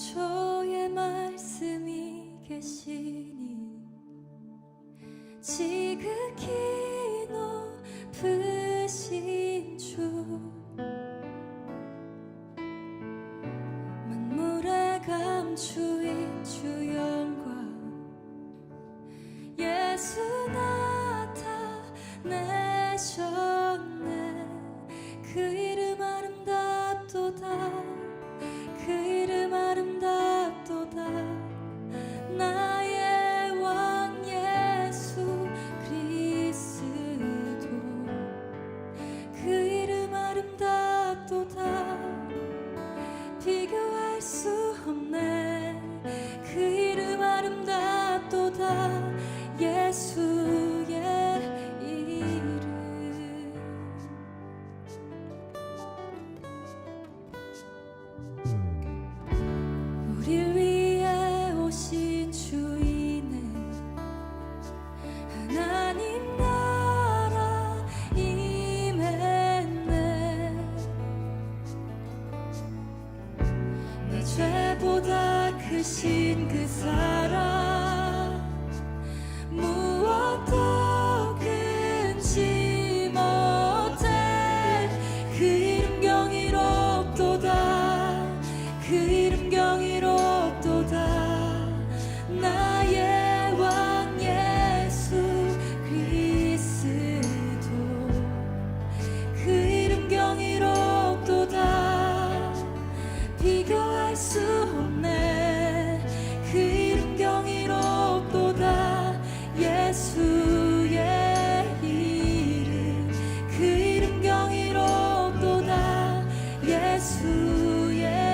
주의 말씀이 계시니 지극히 높으신 주 만물의 감추인 주 영광 예수 나타내셨네. 그 이름 아름답도다. 그 이름 아름답도다. 나의 왕 예수 그리스도 그 이름 아름답도다. 비교할 수 없네. 그 이름 아름답도다. 예수의 이름 우릴 위해 오신 주이네. 하나님 나라 임했네. 내 죄보다 크신 그 사랑 무엇도 끊지 못해. 그 이름 경이롭도다. 그 이름 경이롭도다. 나의 왕 예수 그리스도 그 이름 경이롭도다. 비교할 수 없네. 그 이름 경이롭도다. 예수의 이름 그 이름 경이롭도다. 예수의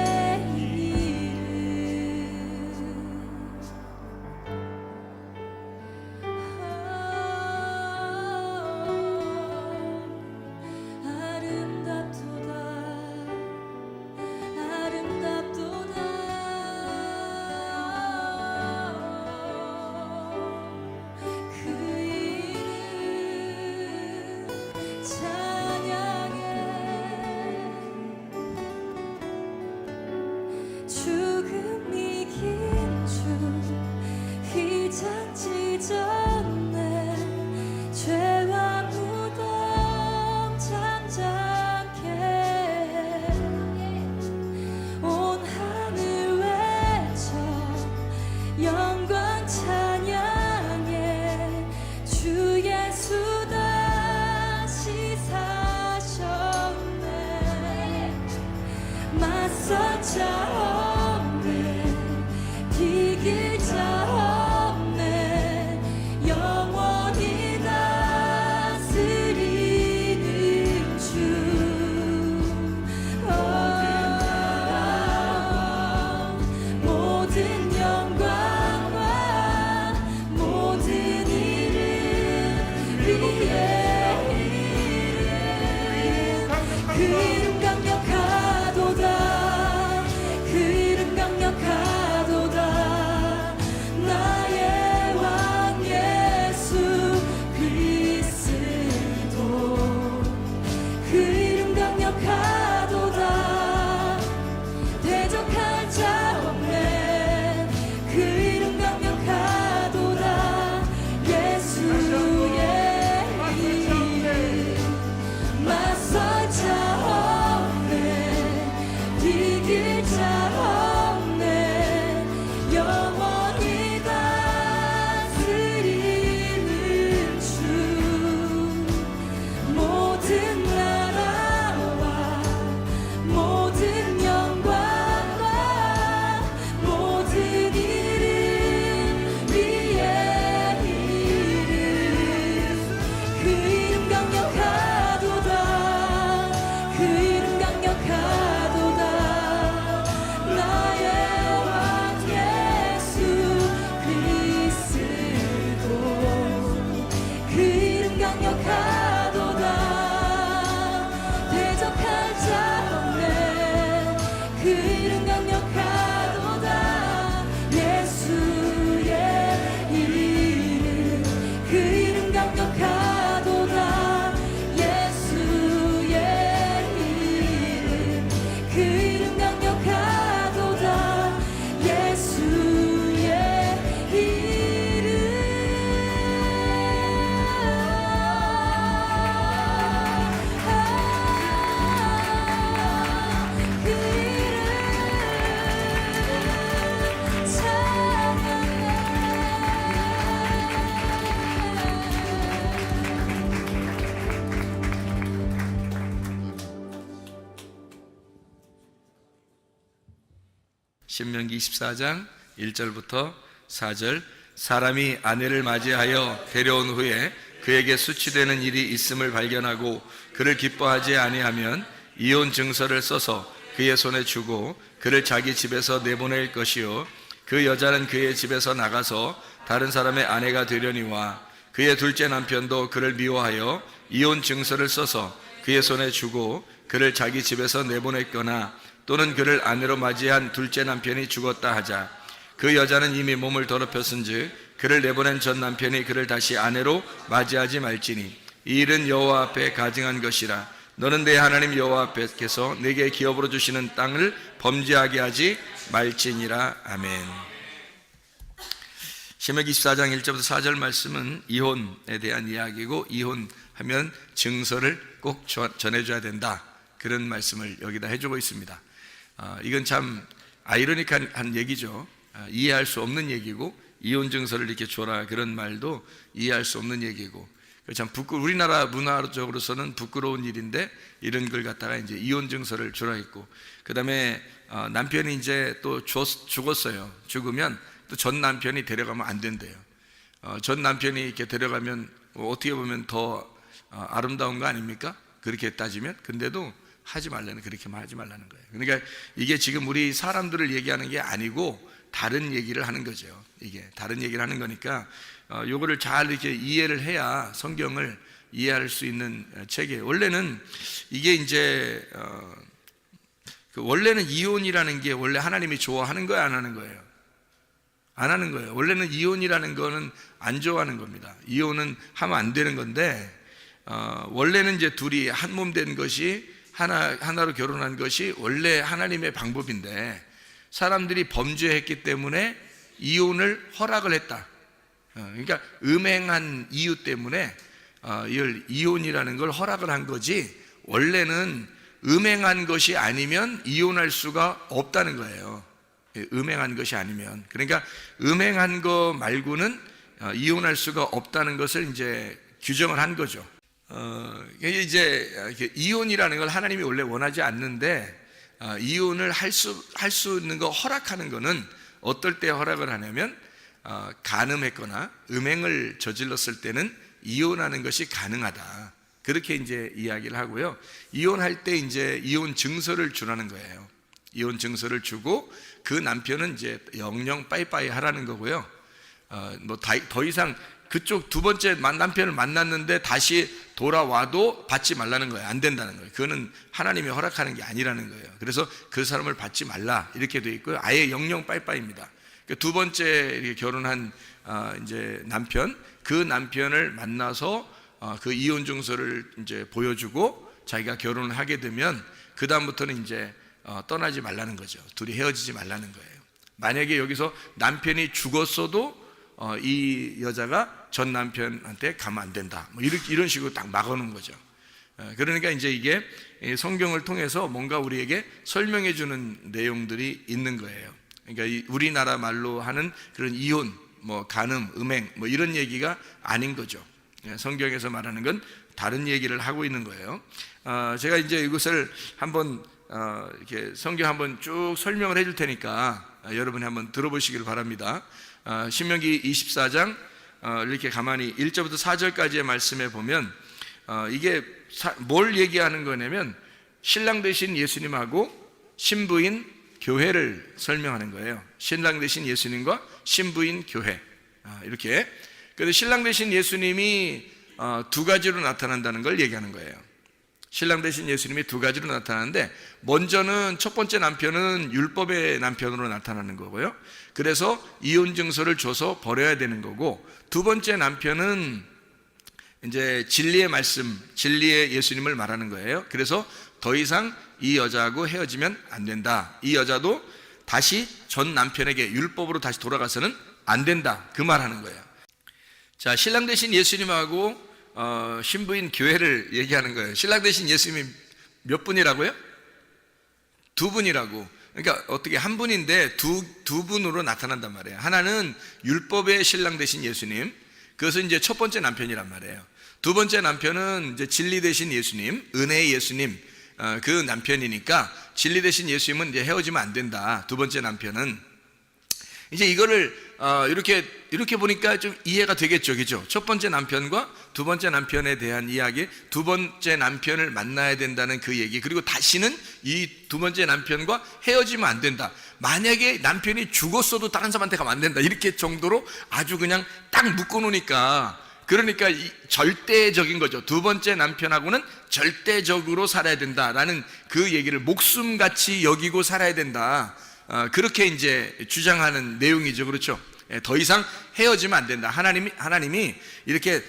죽음 이긴 주 휘장 찢었네. 죄와 무덤 잠잠케 온 하늘 외쳐 영광 찬양해. 주 예수 다시 사셨네. 맞설 자 이길 자 없네. 영원히 다스리는 주 모든 영광과 모든 이름 위에 그 이름 강력하도다. 그 이름 강력하도다. 나의 왕 예수 그리스도 그 이름 강력하도다. 대적할 자 없네. 그 이름 강력하도다. 예수의 이름 맞설 자 없네. 이길 자 없네. 영원히 다스리는 주 모든 나라와 모든 영광과 모든 이름 위에 이름 그 이름 강력하도다. 그 이름 강력하도다. 나의 왕 예수 그리스도 그 이름 강력하도다. 대적할 자 없네. 그 이름 강력하도다. 예수의 이름 그 이름 강력하도다. 예수의 이름 그 이름 강력하도다. 신명기 24장 1절부터 4절. 사람이 아내를 맞이하여 데려온 후에 그에게 수치되는 일이 있음을 발견하고 그를 기뻐하지 아니하면 이혼 증서를 써서 그의 손에 주고 그를 자기 집에서 내보낼 것이요 그 여자는 그의 집에서 나가서 다른 사람의 아내가 되려니와 그의 둘째 남편도 그를 미워하여 이혼 증서를 써서 그의 손에 주고 그를 자기 집에서 내보냈거나 또는 그를 아내로 맞이한 둘째 남편이 죽었다 하자 그 여자는 이미 몸을 더럽혔은즉 그를 내보낸 전 남편이 그를 다시 아내로 맞이하지 말지니 이 일은 여호와 앞에 가증한 것이라. 너는 내 하나님 여호와 앞에서 내게 기업으로 주시는 땅을 범죄하게 하지 말지니라. 아멘. 신명기 24장 1절부터 4절 말씀은 이혼에 대한 이야기고, 이혼하면 증서를 꼭 전해줘야 된다, 그런 말씀을 여기다 해주고 있습니다. 이건 참 아이러니한 얘기죠. 이해할 수 없는 얘기고, 이혼 증서를 이렇게 줘라 그런 말도 이해할 수 없는 얘기고, 참 우리나라 문화적으로서는 부끄러운 일인데 이런 걸 갖다가 이제 이혼 증서를 주라 했고, 그 다음에 남편이 이제 또 죽었어요. 죽으면 또 전 남편이 데려가면 안 된대요. 전 남편이 이렇게 데려가면 어떻게 보면 더 아름다운 거 아닙니까? 그렇게 따지면. 근데도 하지 말라는, 그렇게만 하지 말라는 거예요. 그러니까 이게 지금 우리 사람들을 얘기하는 게 아니고 다른 얘기를 하는 거죠. 이게 다른 얘기를 하는 거니까 요거를 잘 이렇게 이해를 해야 성경을 이해할 수 있는 책이에요. 원래는 이게 이제 원래는 이혼이라는 게 원래 하나님이 좋아하는 거예요, 안 하는 거예요? 안 하는 거예요. 원래는 이혼이라는 거는 안 좋아하는 겁니다. 이혼은 하면 안 되는 건데, 원래는 이제 둘이 한 몸 된 것이 하나로 결혼한 것이 원래 하나님의 방법인데, 사람들이 범죄했기 때문에 이혼을 허락을 했다. 그러니까 음행한 이유 때문에 이걸 이혼이라는 걸 허락을 한 거지, 원래는 음행한 것이 아니면 이혼할 수가 없다는 거예요. 음행한 것이 아니면. 그러니까 음행한 거 말고는 이혼할 수가 없다는 것을 이제 규정을 한 거죠. 이제 이혼이라는 걸 하나님이 원래 원하지 않는데, 이혼을 할 수 있는 거 허락하는 거는 어떨 때 허락을 하냐면, 간음했거나 음행을 저질렀을 때는 이혼하는 것이 가능하다, 그렇게 이제 이야기를 하고요. 이혼할 때 이제 이혼 증서를 주라는 거예요. 이혼 증서를 주고 그 남편은 이제 영영 빠이빠이 하라는 거고요. 뭐 더 이상 그쪽 두 번째 남편을 만났는데 다시 돌아와도 받지 말라는 거예요. 안 된다는 거예요. 그거는 하나님이 허락하는 게 아니라는 거예요. 그래서 그 사람을 받지 말라, 이렇게 되어 있고요. 아예 영영 빠이빠이입니다. 두 번째 이렇게 결혼한 이제 남편, 그 남편을 만나서 그 이혼 증서를 이제 보여주고 자기가 결혼을 하게 되면 그 다음부터는 이제 떠나지 말라는 거죠. 둘이 헤어지지 말라는 거예요. 만약에 여기서 남편이 죽었어도 이 여자가 전 남편한테 가면 안 된다, 뭐 이런 식으로 딱 막아놓은 거죠. 그러니까 이제 이게 성경을 통해서 뭔가 우리에게 설명해 주는 내용들이 있는 거예요. 그러니까 우리나라 말로 하는 그런 이혼, 뭐 간음, 음행, 뭐 이런 얘기가 아닌 거죠. 성경에서 말하는 건 다른 얘기를 하고 있는 거예요. 제가 이제 이것을 한번 이렇게 성경 한번 쭉 설명을 해줄 테니까 여러분이 한번 들어보시길 바랍니다. 신명기 24장 이렇게 가만히 1절부터 4절까지의 말씀에 보면 이게 뭘 얘기하는 거냐면 신랑 되신 예수님하고 신부인 교회를 설명하는 거예요. 신랑 되신 예수님과 신부인 교회, 이렇게. 그래서 신랑 되신 예수님이 두 가지로 나타난다는 걸 얘기하는 거예요. 신랑 되신 예수님이 두 가지로 나타나는데, 먼저는 첫 번째 남편은 율법의 남편으로 나타나는 거고요. 그래서 이혼 증서를 줘서 버려야 되는 거고, 두 번째 남편은 이제 진리의 말씀, 진리의 예수님을 말하는 거예요. 그래서 더 이상 이 여자하고 헤어지면 안 된다. 이 여자도 다시 전 남편에게 율법으로 다시 돌아가서는 안 된다, 그 말하는 거예요. 자, 신랑 되신 예수님하고 신부인 교회를 얘기하는 거예요. 신랑 되신 예수님이 몇 분이라고요? 두 분이라고. 그러니까 어떻게 한 분인데 두 분으로 나타난단 말이에요. 하나는 율법의 신랑 되신 예수님, 그것은 이제 첫 번째 남편이란 말이에요. 두 번째 남편은 이제 진리 되신 예수님, 은혜의 예수님, 그 남편이니까 진리 대신 예수님은 이제 헤어지면 안 된다. 두 번째 남편은 이제 이거를 이렇게 보니까 좀 이해가 되겠죠, 그죠? 첫 번째 남편과 두 번째 남편에 대한 이야기, 두 번째 남편을 만나야 된다는 그 얘기, 그리고 다시는 이 두 번째 남편과 헤어지면 안 된다. 만약에 남편이 죽었어도 다른 사람한테 가면 안 된다. 이렇게 정도로 아주 그냥 딱 묶어놓으니까, 그러니까 절대적인 거죠. 두 번째 남편하고는 절대적으로 살아야 된다라는 그 얘기를 목숨같이 여기고 살아야 된다. 그렇게 이제 주장하는 내용이죠. 그렇죠? 더 이상 헤어지면 안 된다. 하나님이 이렇게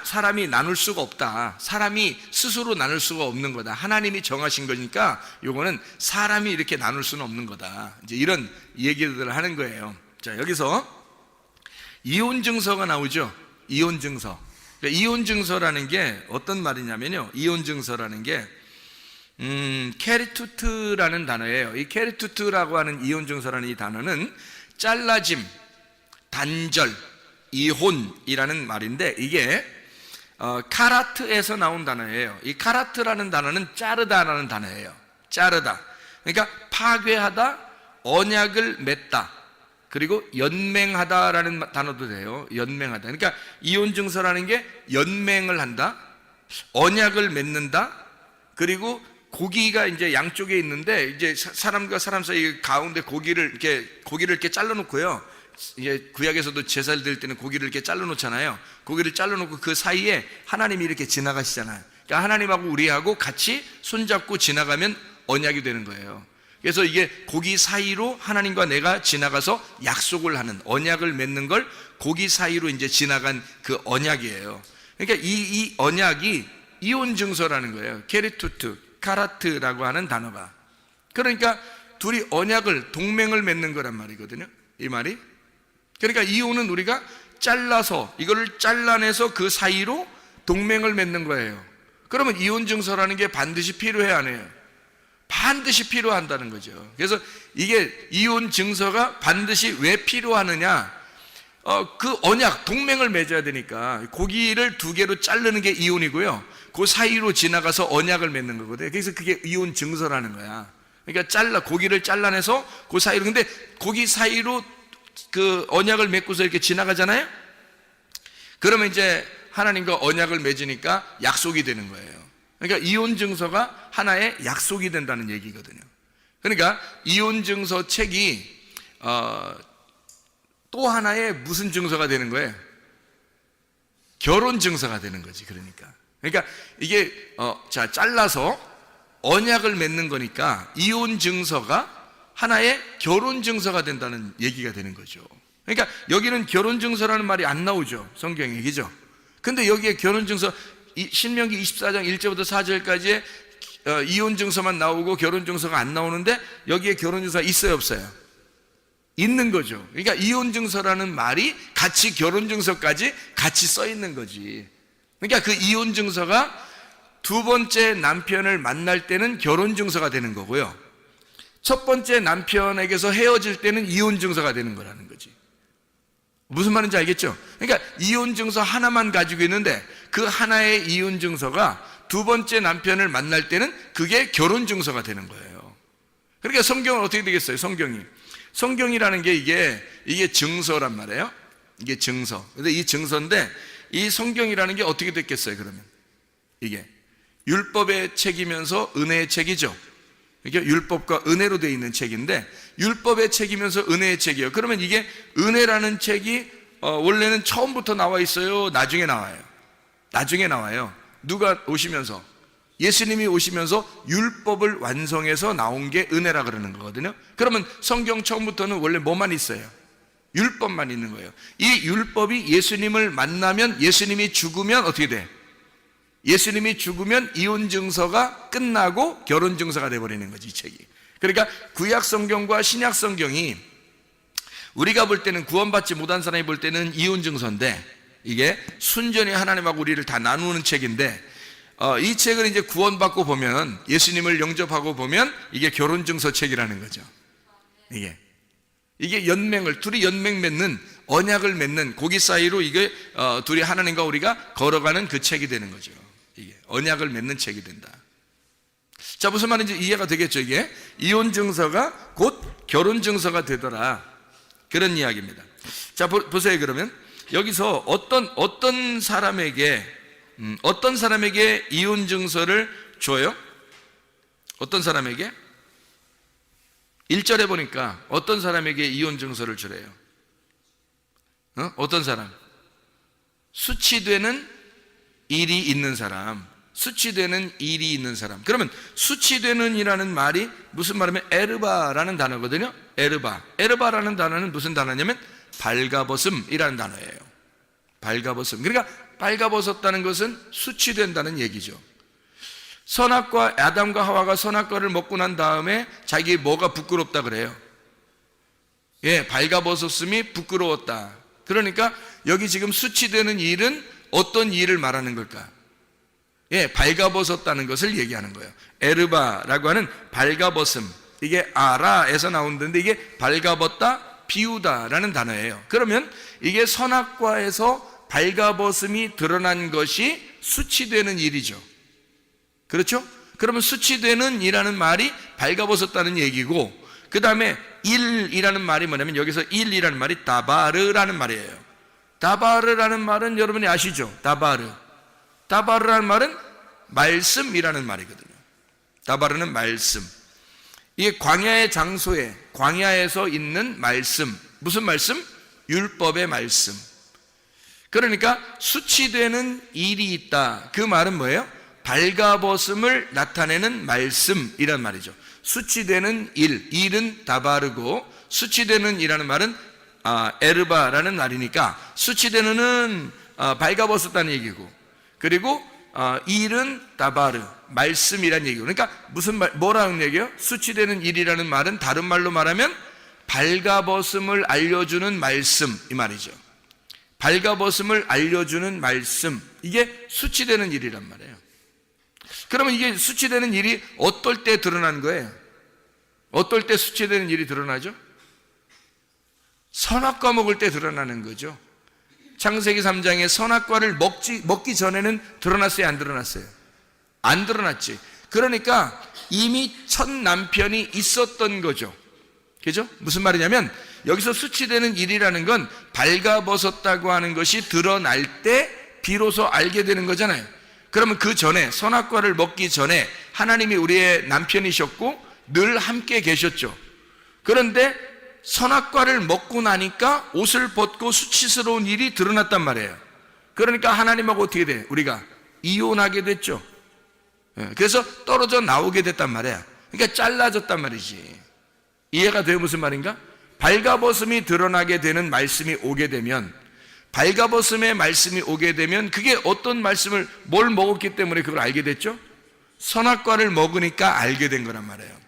사람이 나눌 수가 없다. 사람이 스스로 나눌 수가 없는 거다. 하나님이 정하신 거니까 요거는 사람이 이렇게 나눌 수는 없는 거다. 이제 이런 얘기들을 하는 거예요. 자, 여기서 이혼 증서가 나오죠. 이혼 증서. 그러니까 이혼 증서라는 게 어떤 말이냐면요. 이혼 증서라는 게 케리투트라는 단어예요. 이 케리투트라고 하는 이혼 증서라는 이 단어는 잘라짐, 단절, 이혼이라는 말인데, 이게 카라트에서 나온 단어예요. 이 카라트라는 단어는 자르다라는 단어예요. 자르다. 그러니까 파괴하다, 언약을 맺다, 그리고 연맹하다라는 단어도 돼요. 연맹하다. 그러니까 이혼 증서라는 게 연맹을 한다, 언약을 맺는다, 그리고 고기가 이제 양쪽에 있는데, 이제 사람과 사람 사이 가운데 고기를 이렇게 잘라놓고요. 이제 구약에서도 제사를 드릴 때는 고기를 이렇게 잘라놓잖아요. 고기를 잘라놓고 그 사이에 하나님이 이렇게 지나가시잖아요. 그러니까 하나님하고 우리하고 같이 손잡고 지나가면 언약이 되는 거예요. 그래서 이게 고기 사이로 하나님과 내가 지나가서 약속을 하는, 언약을 맺는 걸 고기 사이로 이제 지나간 그 언약이에요. 그러니까 이 언약이 이혼 증서라는 거예요. 케리투트, 카라트라고 하는 단어가. 그러니까 둘이 언약을, 동맹을 맺는 거란 말이거든요. 이 말이. 그러니까 이혼은 우리가 잘라서, 이거를 잘라내서 그 사이로 동맹을 맺는 거예요. 그러면 이혼 증서라는 게 반드시 필요해, 안 해요? 반드시 필요한다는 거죠. 그래서 이게 이혼 증서가 반드시 왜 필요하느냐? 그 언약, 동맹을 맺어야 되니까. 고기를 두 개로 자르는 게 이혼이고요. 그 사이로 지나가서 언약을 맺는 거거든요. 그래서 그게 이혼 증서라는 거야. 그러니까 고기를 잘라내서 그 사이로, 근데 고기 사이로 그 언약을 맺고서 이렇게 지나가잖아요. 그러면 이제 하나님과 언약을 맺으니까 약속이 되는 거예요. 그러니까 이혼 증서가 하나의 약속이 된다는 얘기거든요. 그러니까 이혼 증서 책이 또 하나의 무슨 증서가 되는 거예요? 결혼 증서가 되는 거지. 그러니까 이게 잘라서 언약을 맺는 거니까 이혼 증서가 하나의 결혼 증서가 된다는 얘기가 되는 거죠. 그러니까 여기는 결혼 증서라는 말이 안 나오죠, 성경에. 그죠? 근데 여기에 결혼 증서, 신명기 24장 1절부터 4절까지의 이혼 증서만 나오고 결혼 증서가 안 나오는데, 여기에 결혼 증서가 있어요, 없어요? 있는 거죠. 그러니까 이혼 증서라는 말이 같이 결혼 증서까지 같이 써 있는 거지. 그러니까 그 이혼 증서가 두 번째 남편을 만날 때는 결혼 증서가 되는 거고요, 첫 번째 남편에게서 헤어질 때는 이혼 증서가 되는 거라는 거지. 무슨 말인지 알겠죠? 그러니까 이혼 증서 하나만 가지고 있는데 그 하나의 이혼 증서가 두 번째 남편을 만날 때는 그게 결혼 증서가 되는 거예요. 그러니까 성경은 어떻게 되겠어요? 성경이라는 게 이게 증서란 말이에요. 이게 증서. 근데 이 증서인데, 이 성경이라는 게 어떻게 됐겠어요? 그러면 이게 율법의 책이면서 은혜의 책이죠. 이게 율법과 은혜로 되어 있는 책인데, 율법의 책이면서 은혜의 책이에요. 그러면 이게 은혜라는 책이 원래는 처음부터 나와 있어요? 나중에 나와요? 나중에 나와요. 누가 오시면서? 예수님이 오시면서 율법을 완성해서 나온 게 은혜라 그러는 거거든요. 그러면 성경 처음부터는 원래 뭐만 있어요? 율법만 있는 거예요. 이 율법이 예수님을 만나면, 예수님이 죽으면 어떻게 돼? 예수님이 죽으면 이혼 증서가 끝나고 결혼 증서가 돼버리는 거지, 이 책이. 그러니까 구약 성경과 신약 성경이 우리가 볼 때는, 구원받지 못한 사람이 볼 때는 이혼 증서인데, 이게 순전히 하나님하고 우리를 다 나누는 책인데, 이 책을 이제 구원받고 보면, 예수님을 영접하고 보면 이게 결혼 증서 책이라는 거죠. 이게 둘이 연맹 맺는, 언약을 맺는, 고기 사이로 이게 둘이 하나님과 우리가 걸어가는 그 책이 되는 거죠. 이게 언약을 맺는 책이 된다. 자, 무슨 말인지 이해가 되겠죠? 이게 이혼 증서가 곧 결혼 증서가 되더라, 그런 이야기입니다. 자, 보세요. 그러면 여기서 어떤 사람에게 이혼 증서를 줘요? 어떤 사람에게? 1절에 보니까 어떤 사람에게 이혼 증서를 주래요? 어떤 사람? 수치되는 일이 있는 사람. 수치되는 일이 있는 사람. 그러면 수치되는 이라는 말이 무슨 말이면 에르바라는 단어거든요. 에르바라는 단어는 무슨 단어냐면 발가벗음이라는 단어예요. 발가벗음. 그러니까 발가벗었다는 것은 수치된다는 얘기죠. 선악과, 아담과 하와가 선악과를 먹고 난 다음에 자기 뭐가 부끄럽다 그래요? 예, 발가벗었음이 부끄러웠다. 그러니까 여기 지금 수치되는 일은 어떤 일을 말하는 걸까? 예, 발가벗었다는 것을 얘기하는 거예요. 에르바라고 하는 발가벗음, 이게 아라에서 나온다는데 이게 발가벗다, 비우다라는 단어예요. 그러면 이게 선악과에서 발가벗음이 드러난 것이 수치되는 일이죠. 그렇죠? 그러면 수치되는 이라는 말이 발가벗었다는 얘기고, 그 다음에 일이라는 말이 뭐냐면 여기서 일이라는 말이 다바르라는 말이에요. 다바르라는 말은 여러분이 아시죠? 다바르라는 말은 말씀이라는 말이거든요. 다바르는 말씀. 이게 광야의 장소에, 광야에서 있는 말씀. 무슨 말씀? 율법의 말씀. 그러니까 수치되는 일이 있다. 그 말은 뭐예요? 발가벗음을 나타내는 말씀이란 말이죠. 수치되는 일은 다바르고, 수치되는 이라는 말은 에르바라는 말이니까 수치되는은 발가벗었다는 얘기고, 그리고 일은 다바르, 말씀이란 얘기고. 그러니까 뭐라는 얘기예요? 수치되는 일이라는 말은 다른 말로 말하면 발가벗음을 알려주는 말씀, 이 말이죠. 발가벗음을 알려주는 말씀, 이게 수치되는 일이란 말이에요. 그러면 이게 수치되는 일이 어떨 때 드러난 거예요? 어떨 때 수치되는 일이 드러나죠? 선악과 먹을 때 드러나는 거죠. 창세기 3장에 선악과를 먹기 전에는 드러났어요, 안 드러났어요? 안 드러났지. 그러니까 이미 첫 남편이 있었던 거죠. 그죠? 무슨 말이냐면 여기서 수치되는 일이라는 건 발가벗었다고 하는 것이 드러날 때 비로소 알게 되는 거잖아요. 그러면 그 전에, 선악과를 먹기 전에 하나님이 우리의 남편이셨고 늘 함께 계셨죠. 그런데 선악과를 먹고 나니까 옷을 벗고 수치스러운 일이 드러났단 말이에요. 그러니까 하나님하고 어떻게 돼? 우리가 이혼하게 됐죠. 그래서 떨어져 나오게 됐단 말이야. 그러니까 잘라졌단 말이지. 이해가 돼요? 무슨 말인가? 발가벗음이 드러나게 되는 말씀이 오게 되면, 발가벗음의 말씀이 오게 되면 그게 어떤 말씀을, 뭘 먹었기 때문에 그걸 알게 됐죠? 선악과를 먹으니까 알게 된 거란 말이에요.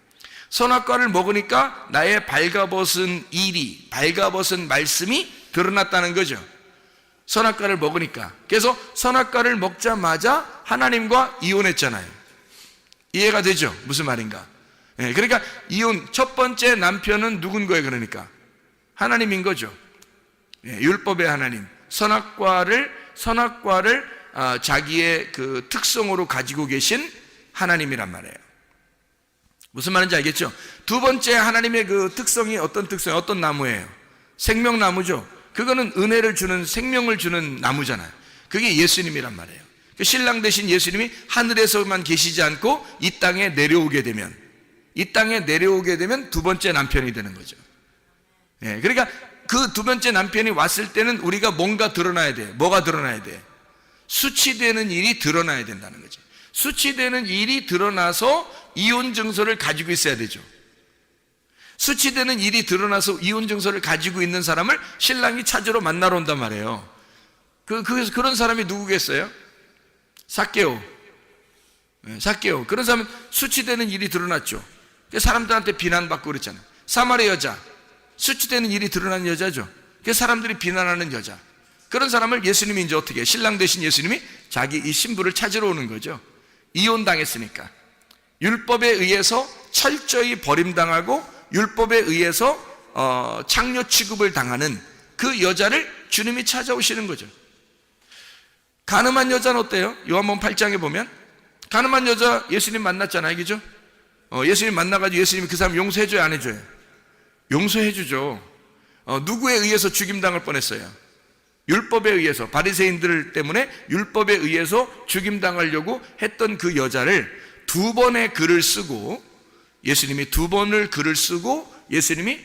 선악과를 먹으니까 나의 발가벗은 일이, 발가벗은 말씀이 드러났다는 거죠. 선악과를 먹으니까. 그래서 선악과를 먹자마자 하나님과 이혼했잖아요. 이해가 되죠? 무슨 말인가? 그러니까 이혼, 첫 번째 남편은 누군 거예요? 그러니까 하나님인 거죠. 율법의 하나님. 선악과를 자기의 그 특성으로 가지고 계신 하나님이란 말이에요. 무슨 말인지 알겠죠? 두 번째 하나님의 그 특성이 어떤 특성이에요? 어떤 나무예요? 생명나무죠. 그거는 은혜를 주는, 생명을 주는 나무잖아요. 그게 예수님이란 말이에요. 그 신랑 되신 예수님이 하늘에서만 계시지 않고 이 땅에 내려오게 되면 두 번째 남편이 되는 거죠. 그러니까 그 두 번째 남편이 왔을 때는 우리가 뭔가 드러나야 돼. 뭐가 드러나야 돼? 수치되는 일이 드러나야 된다는 거죠. 수치되는 일이 드러나서 이혼 증서를 가지고 있어야 되죠. 수치되는 일이 드러나서 이혼 증서를 가지고 있는 사람을 신랑이 찾으러 만나러 온단 말이에요. 그런 사람이 누구겠어요? 삭개오. 그런 사람은 수치되는 일이 드러났죠. 사람들한테 비난받고 그랬잖아요. 사마리 여자, 수치되는 일이 드러난 여자죠. 사람들이 비난하는 여자. 그런 사람을 예수님이 이제 어떻게 해요? 신랑 되신 예수님이 자기 이 신부를 찾으러 오는 거죠. 이혼당했으니까. 율법에 의해서 철저히 버림당하고 율법에 의해서 창녀 취급을 당하는 그 여자를 주님이 찾아오시는 거죠. 가늠한 여자는 어때요? 요한복음 8장에 보면 가늠한 여자 예수님 만났잖아요. 그죠? 예수님 만나가지고 예수님이 그 사람 용서해줘요, 안 해줘요? 용서해주죠. 누구에 의해서 죽임당할 뻔했어요? 율법에 의해서, 바리새인들 때문에 율법에 의해서 죽임당하려고 했던 그 여자를 2번의 글을 쓰고, 예수님이 2번을 글을 쓰고 예수님이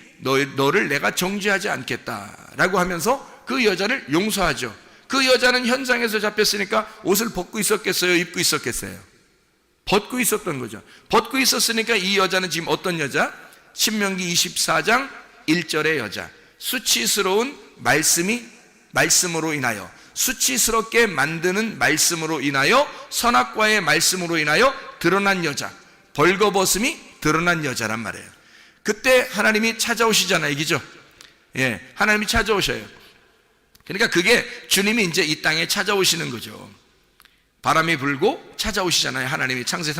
너를 내가 정죄하지 않겠다라고 하면서 그 여자를 용서하죠. 그 여자는 현장에서 잡혔으니까 옷을 벗고 있었겠어요? 입고 있었겠어요? 벗고 있었던 거죠. 벗고 있었으니까 이 여자는 지금 어떤 여자? 신명기 24장 1절의 여자. 수치스러운 말씀으로 인하여, 수치스럽게 만드는 말씀으로 인하여, 선악과의 말씀으로 인하여 드러난 여자, 벌거벗음이 드러난 여자란 말이에요. 그때 하나님이 찾아오시잖아요, 이기죠? 예, 하나님이 찾아오셔요. 그러니까 그게 주님이 이제 이 땅에 찾아오시는 거죠. 바람이 불고 찾아오시잖아요. 하나님이 창세기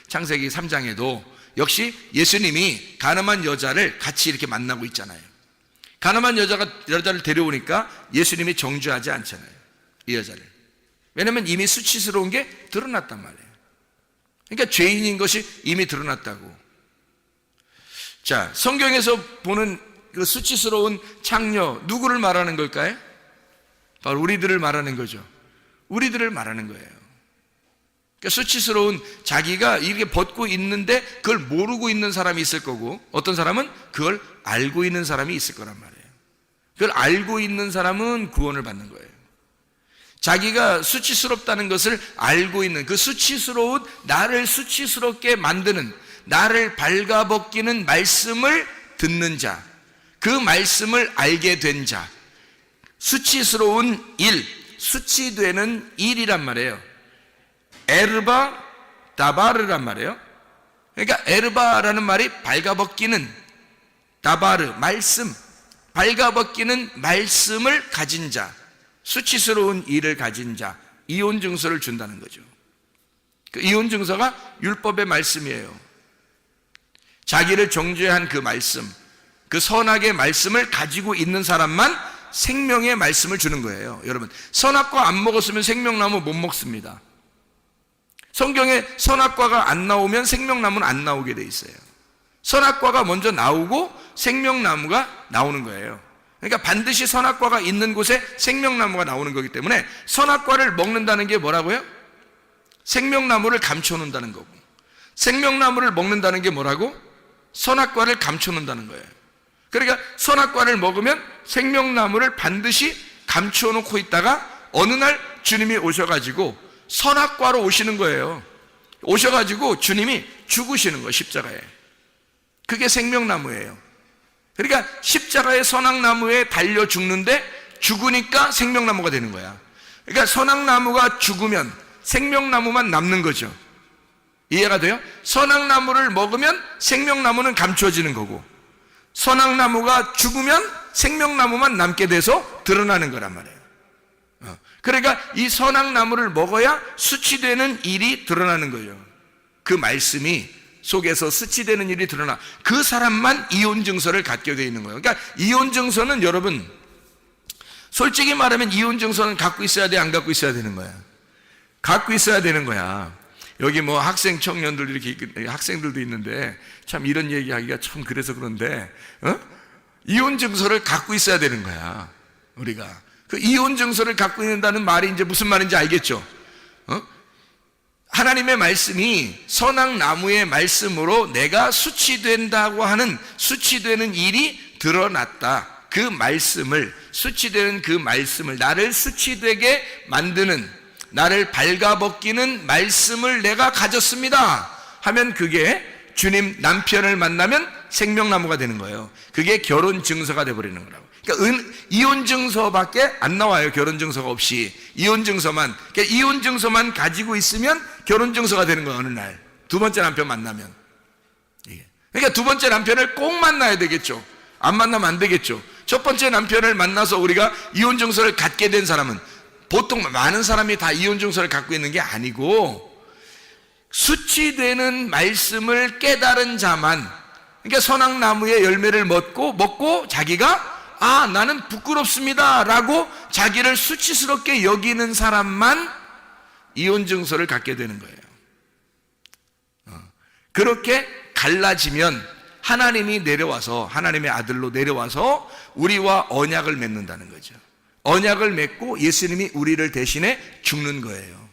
3장에도 역시 예수님이 가늠한 여자를 같이 이렇게 만나고 있잖아요. 가늠한 여자를 데려오니까 예수님이 정죄하지 않잖아요, 이 여자를. 왜냐하면 이미 수치스러운 게 드러났단 말이에요. 그러니까 죄인인 것이 이미 드러났다고. 자, 성경에서 보는 그 수치스러운 창녀, 누구를 말하는 걸까요? 바로 우리들을 말하는 거죠. 우리들을 말하는 거예요. 그러니까 수치스러운, 자기가 이렇게 벗고 있는데 그걸 모르고 있는 사람이 있을 거고, 어떤 사람은 그걸 알고 있는 사람이 있을 거란 말이에요. 그걸 알고 있는 사람은 구원을 받는 거예요. 자기가 수치스럽다는 것을 알고 있는, 그 수치스러운, 나를 수치스럽게 만드는, 나를 발가벗기는 말씀을 듣는 자, 그 말씀을 알게 된 자, 수치스러운 일, 수치되는 일이란 말이에요. 에르바 다바르란 말이에요. 그러니까 에르바라는 말이 발가벗기는, 다바르 말씀, 발가벗기는 말씀을 가진 자, 수치스러운 일을 가진 자, 이혼 증서를 준다는 거죠. 그 이혼 증서가 율법의 말씀이에요. 자기를 정죄한 그 말씀, 그 선악의 말씀을 가지고 있는 사람만 생명의 말씀을 주는 거예요. 여러분, 선악과 안 먹었으면 생명나무 못 먹습니다. 성경에 선악과가 안 나오면 생명나무는 안 나오게 돼 있어요. 선악과가 먼저 나오고 생명나무가 나오는 거예요. 그러니까 반드시 선악과가 있는 곳에 생명나무가 나오는 거기 때문에 선악과를 먹는다는 게 뭐라고요? 생명나무를 감춰놓는다는 거고, 생명나무를 먹는다는 게 뭐라고? 선악과를 감춰놓는다는 거예요. 그러니까 선악과를 먹으면 생명나무를 반드시 감춰놓고 있다가 어느 날 주님이 오셔가지고 선악과로 오시는 거예요. 오셔가지고 주님이 죽으시는 거예요, 십자가에. 그게 생명나무예요. 그러니까 십자가의 선악나무에 달려 죽는데 죽으니까 생명나무가 되는 거야. 그러니까 선악나무가 죽으면 생명나무만 남는 거죠. 이해가 돼요? 선악나무를 먹으면 생명나무는 감춰지는 거고, 선악나무가 죽으면 생명나무만 남게 돼서 드러나는 거란 말이에요. 그러니까 이 선악나무를 먹어야 수치되는 일이 드러나는 거예요. 그 말씀이 속에서 수치되는 일이 드러나, 그 사람만 이혼 증서를 갖게 되어 있는 거예요. 그러니까 이혼 증서는, 여러분 솔직히 말하면 이혼 증서는 갖고 있어야 돼, 안 갖고 있어야 되는 거야? 갖고 있어야 되는 거야. 여기 뭐 학생 청년들, 이렇게 학생들도 있는데 참 이런 얘기하기가 참 그래서 그런데, 이혼 증서를 갖고 있어야 되는 거야. 우리가 그 이혼 증서를 갖고 있는다는 말이 이제 무슨 말인지 알겠죠? 하나님의 말씀이 선악나무의 말씀으로 내가 수치된다고 하는, 수치되는 일이 드러났다. 그 말씀을, 수치되는 그 말씀을, 나를 수치되게 만드는, 나를 발가벗기는 말씀을 내가 가졌습니다 하면 그게 주님 남편을 만나면 생명나무가 되는 거예요. 그게 결혼 증서가 돼버리는 거라고. 그러니까 이혼 증서밖에 안 나와요. 결혼 증서가 없이 이혼 증서만. 그러니까 이혼 증서만 가지고 있으면 결혼 증서가 되는 거예요. 어느 날 두 번째 남편 만나면. 그러니까 두 번째 남편을 꼭 만나야 되겠죠. 안 만나면 안 되겠죠. 첫 번째 남편을 만나서 우리가 이혼 증서를 갖게 된 사람은, 보통 많은 사람이 다 이혼 증서를 갖고 있는 게 아니고, 수치되는 말씀을 깨달은 자만, 그러니까 선악나무의 열매를 먹고 자기가 나는 부끄럽습니다 라고 자기를 수치스럽게 여기는 사람만 이혼 증서를 갖게 되는 거예요. 그렇게 갈라지면 하나님이 내려와서, 하나님의 아들로 내려와서 우리와 언약을 맺는다는 거죠. 언약을 맺고 예수님이 우리를 대신해 죽는 거예요.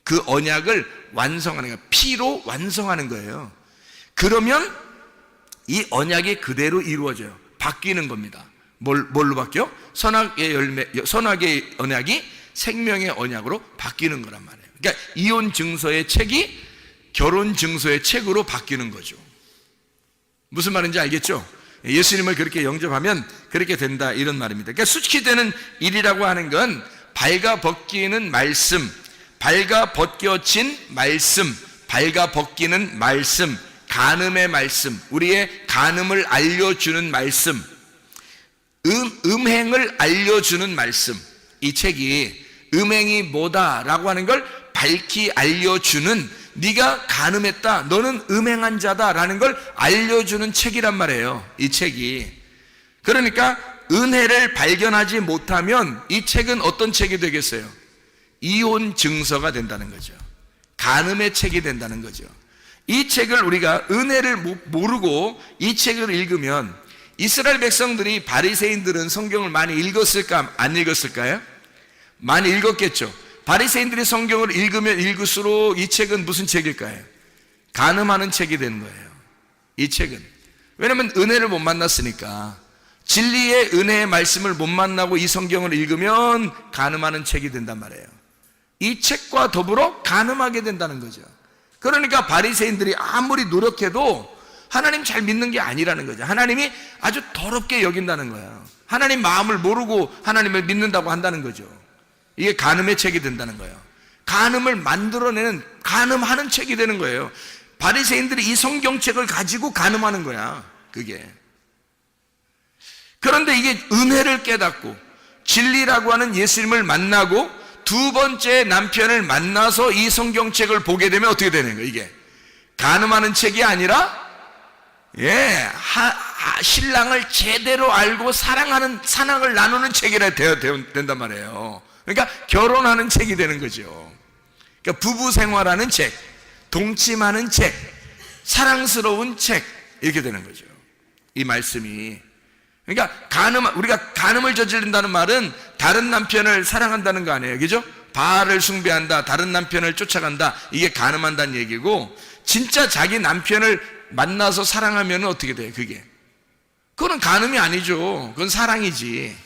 그 언약을 완성하는 거예요. 피로 완성하는 거예요. 그러면 이 언약이 그대로 이루어져요. 바뀌는 겁니다. 뭘로 바뀌어? 선악의 언약이 생명의 언약으로 바뀌는 거란 말이에요. 그러니까 이혼 증서의 책이 결혼 증서의 책으로 바뀌는 거죠. 무슨 말인지 알겠죠? 예수님을 그렇게 영접하면 그렇게 된다, 이런 말입니다. 그러니까 수치되는 일이라고 하는 건 발가 벗기는 말씀, 발가 벗겨진 말씀, 발가 벗기는 말씀, 간음의 말씀, 우리의 간음을 알려주는 말씀, 음행을 알려주는 말씀. 이 책이 음행이 뭐다라고 하는 걸 밝히 알려주는, 네가 간음했다, 너는 음행한 자다라는 걸 알려주는 책이란 말이에요, 이 책이. 그러니까 은혜를 발견하지 못하면 이 책은 어떤 책이 되겠어요? 이혼 증서가 된다는 거죠. 간음의 책이 된다는 거죠. 이 책을 우리가 은혜를 모르고 이 책을 읽으면, 이스라엘 백성들이, 바리새인들은 성경을 많이 읽었을까, 안 읽었을까요? 많이 읽었겠죠. 바리새인들이 성경을 읽으면 읽을수록 이 책은 무슨 책일까요? 간음하는 책이 되는 거예요, 이 책은. 왜냐하면 은혜를 못 만났으니까. 진리의 은혜의 말씀을 못 만나고 이 성경을 읽으면 간음하는 책이 된단 말이에요. 이 책과 더불어 간음하게 된다는 거죠. 그러니까 바리새인들이 아무리 노력해도 하나님 잘 믿는 게 아니라는 거죠. 하나님이 아주 더럽게 여긴다는 거예요. 하나님 마음을 모르고 하나님을 믿는다고 한다는 거죠. 이게 간음의 책이 된다는 거예요. 간음을 만들어내는, 간음하는 책이 되는 거예요. 바리새인들이 이 성경책을 가지고 간음하는 거야, 그게. 그런데 이게 은혜를 깨닫고 진리라고 하는 예수님을 만나고 두 번째 남편을 만나서 이 성경책을 보게 되면 어떻게 되는 거예요? 이게 간음하는 책이 아니라 신랑을 제대로 알고 사랑하는, 사랑을 나누는 책이라 된단 말이에요. 그러니까 결혼하는 책이 되는 거죠. 그러니까 부부 생활하는 책, 동침하는 책, 사랑스러운 책, 이렇게 되는 거죠, 이 말씀이. 그러니까 우리가 간음을 저지른다는 말은 다른 남편을 사랑한다는 거 아니에요, 그죠? 바알을 숭배한다, 다른 남편을 쫓아간다, 이게 간음한다는 얘기고, 진짜 자기 남편을 만나서 사랑하면 어떻게 돼요, 그게? 그거는 간음이 아니죠. 그건 사랑이지.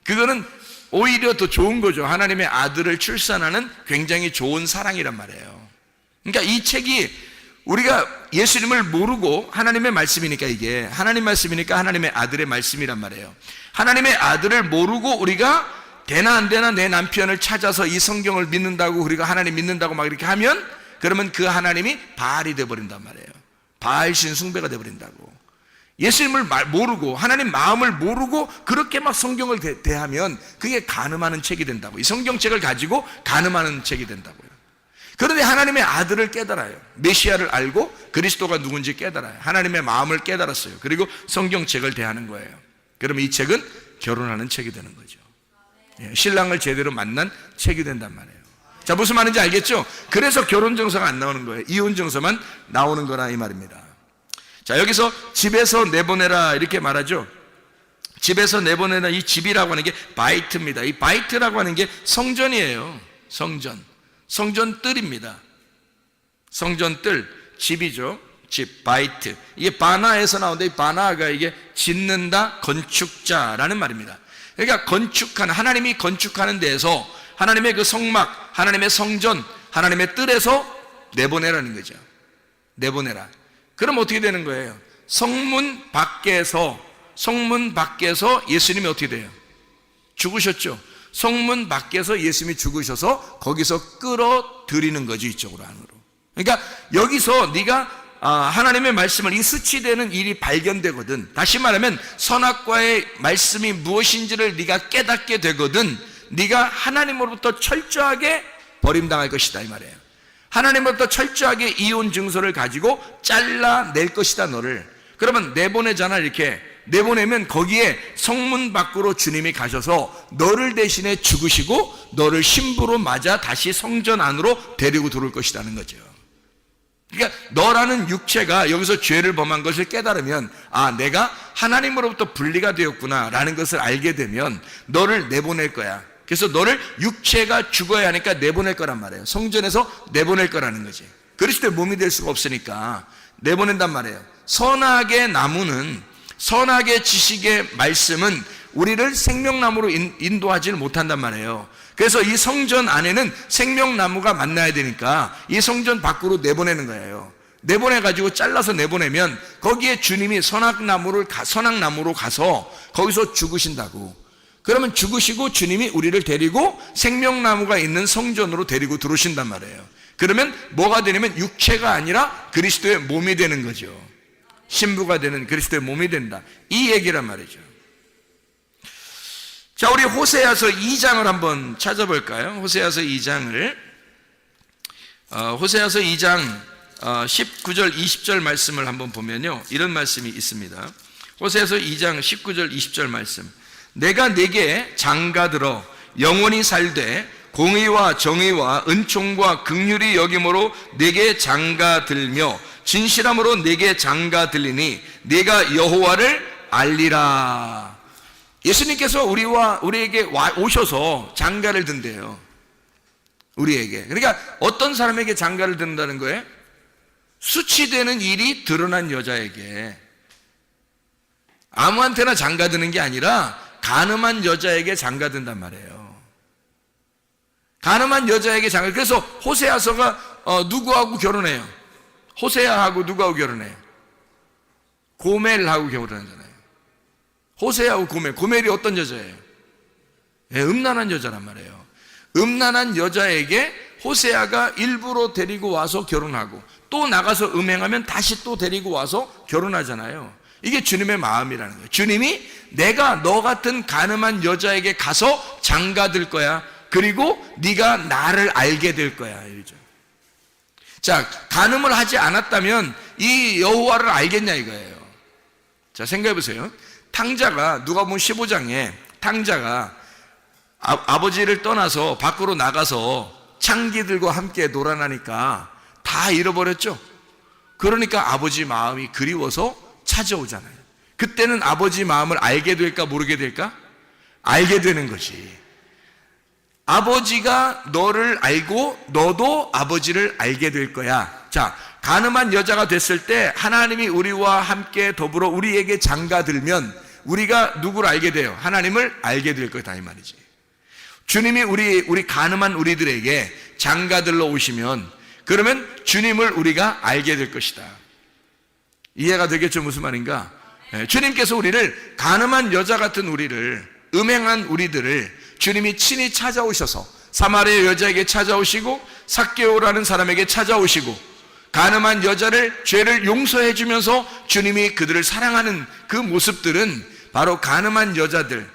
그거는 오히려 더 좋은 거죠. 하나님의 아들을 출산하는 굉장히 좋은 사랑이란 말이에요. 그러니까 이 책이, 우리가 예수님을 모르고, 하나님의 말씀이니까, 이게 하나님 말씀이니까 하나님의 아들의 말씀이란 말이에요. 하나님의 아들을 모르고 우리가 되나 안 되나 내 남편을 찾아서 이 성경을 믿는다고, 우리가 하나님 믿는다고 막 이렇게 하면, 그러면 그 하나님이 바알이 되어버린단 말이에요. 바알신 숭배가 되어버린다고. 예수님을 모르고, 하나님 마음을 모르고 그렇게 막 성경을 대하면 그게 간음하는 책이 된다고. 이 성경책을 가지고 간음하는 책이 된다고요. 그런데 하나님의 아들을 깨달아요. 메시아를 알고 그리스도가 누군지 깨달아요. 하나님의 마음을 깨달았어요. 그리고 성경책을 대하는 거예요. 그러면 이 책은 결혼하는 책이 되는 거죠. 신랑을 제대로 만난 책이 된단 말이에요. 자, 무슨 말인지 알겠죠? 그래서 결혼증서가 안 나오는 거예요. 이혼증서만 나오는 거라, 이 말입니다. 자, 여기서 집에서 내보내라 이렇게 말하죠. 집에서 내보내라, 이 집이라고 하는 게 바이트입니다. 이 바이트라고 하는 게 성전이에요. 성전뜰입니다. 성전뜰, 집이죠. 집, 바이트. 이게 바나에서 나오는데, 이 바나가 이게 짓는다, 건축자라는 말입니다. 그러니까 건축하는, 하나님이 건축하는 데에서 하나님의 그 성막, 하나님의 성전, 하나님의 뜰에서 내보내라는 거죠. 내보내라. 그럼 어떻게 되는 거예요? 성문 밖에서 예수님이 어떻게 돼요? 죽으셨죠. 성문 밖에서 예수님이 죽으셔서 거기서 끌어들이는 거죠, 이쪽으로, 안으로. 그러니까 여기서 네가 하나님의 말씀을, 이 수치되는 일이 발견되거든. 다시 말하면 선악과의 말씀이 무엇인지를 네가 깨닫게 되거든. 네가 하나님으로부터 철저하게 버림당할 것이다, 이 말이에요. 하나님으로부터 철저하게 이혼 증서를 가지고 잘라낼 것이다, 너를. 그러면 내보내잖아, 이렇게. 내보내면 거기에 성문 밖으로 주님이 가셔서 너를 대신에 죽으시고 너를 신부로 맞아 다시 성전 안으로 데리고 들어올 것이라는 거죠. 그러니까 너라는 육체가 여기서 죄를 범한 것을 깨달으면 아, 내가 하나님으로부터 분리가 되었구나 라는 것을 알게 되면 너를 내보낼 거야. 그래서 너를 육체가 죽어야 하니까 내보낼 거란 말이에요. 성전에서 내보낼 거라는 거지. 그리스도의 몸이 될 수가 없으니까 내보낸단 말이에요. 선악의 나무는, 선악의 지식의 말씀은 우리를 생명나무로 인도하지를 못한단 말이에요. 그래서 이 성전 안에는 생명나무가 만나야 되니까 이 성전 밖으로 내보내는 거예요. 내보내가지고 잘라서 내보내면 거기에 주님이 선악나무로 가서 거기서 죽으신다고. 그러면 죽으시고 주님이 우리를 데리고 생명나무가 있는 성전으로 데리고 들어오신단 말이에요. 그러면 뭐가 되냐면 육체가 아니라 그리스도의 몸이 되는 거죠. 신부가 되는 그리스도의 몸이 된다, 이 얘기란 말이죠. 자, 우리 호세아서 2장을 한번 찾아볼까요? 호세아서 2장을 호세아서 2장 19절 20절 말씀을 한번 보면요, 이런 말씀이 있습니다. 호세아서 2장 19절 20절 말씀. 내가 네게 장가들어 영원히 살되 공의와 정의와 은총과 긍휼이 여김으로 네게 장가들며 진실함으로 네게 장가들리니 네가 여호와를 알리라. 예수님께서 우리에게 오셔서 장가를 든대요. 우리에게. 그러니까 어떤 사람에게 장가를 든다는 거예요? 수치되는 일이 드러난 여자에게. 아무한테나 장가드는 게 아니라 간음한 여자에게 장가든단 말이에요. 간음한 여자에게 장가. 그래서 호세아서가 누구하고 결혼해요? 호세아하고 누구하고 결혼해요? 고멜하고 결혼하잖아요. 호세아하고 고멜이 어떤 여자예요? 네, 음란한 여자란 말이에요. 음란한 여자에게 호세아가 일부러 데리고 와서 결혼하고 또 나가서 음행하면 다시 또 데리고 와서 결혼하잖아요. 이게 주님의 마음이라는 거예요. 주님이 내가 너 같은 간음한 여자에게 가서 장가들 거야. 그리고 네가 나를 알게 될 거야, 이러죠. 자, 간음을 하지 않았다면 이 여호와를 알겠냐 이거예요. 자, 생각해 보세요. 탕자가, 누가복음 15장에 탕자가 아버지를 떠나서 밖으로 나가서 창기들과 함께 놀아나니까 다 잃어버렸죠. 그러니까 아버지 마음이 그리워서 찾아오잖아요. 그때는 아버지 마음을 알게 될까 모르게 될까? 알게 되는 거지. 아버지가 너를 알고 너도 아버지를 알게 될 거야. 자, 간음한 여자가 됐을 때 하나님이 우리와 함께 더불어 우리에게 장가들면 우리가 누구를 알게 돼요? 하나님을 알게 될 거다, 이 말이지. 주님이 우리 간음한 우리들에게 장가들러 오시면 그러면 주님을 우리가 알게 될 것이다. 이해가 되겠죠? 무슨 말인가? 주님께서 우리를, 간음한 여자 같은 우리를, 음행한 우리들을 주님이 친히 찾아오셔서 사마리아 여자에게 찾아오시고 삭개오라는 사람에게 찾아오시고 간음한 여자를, 죄를 용서해 주면서 주님이 그들을 사랑하는 그 모습들은 바로 간음한 여자들,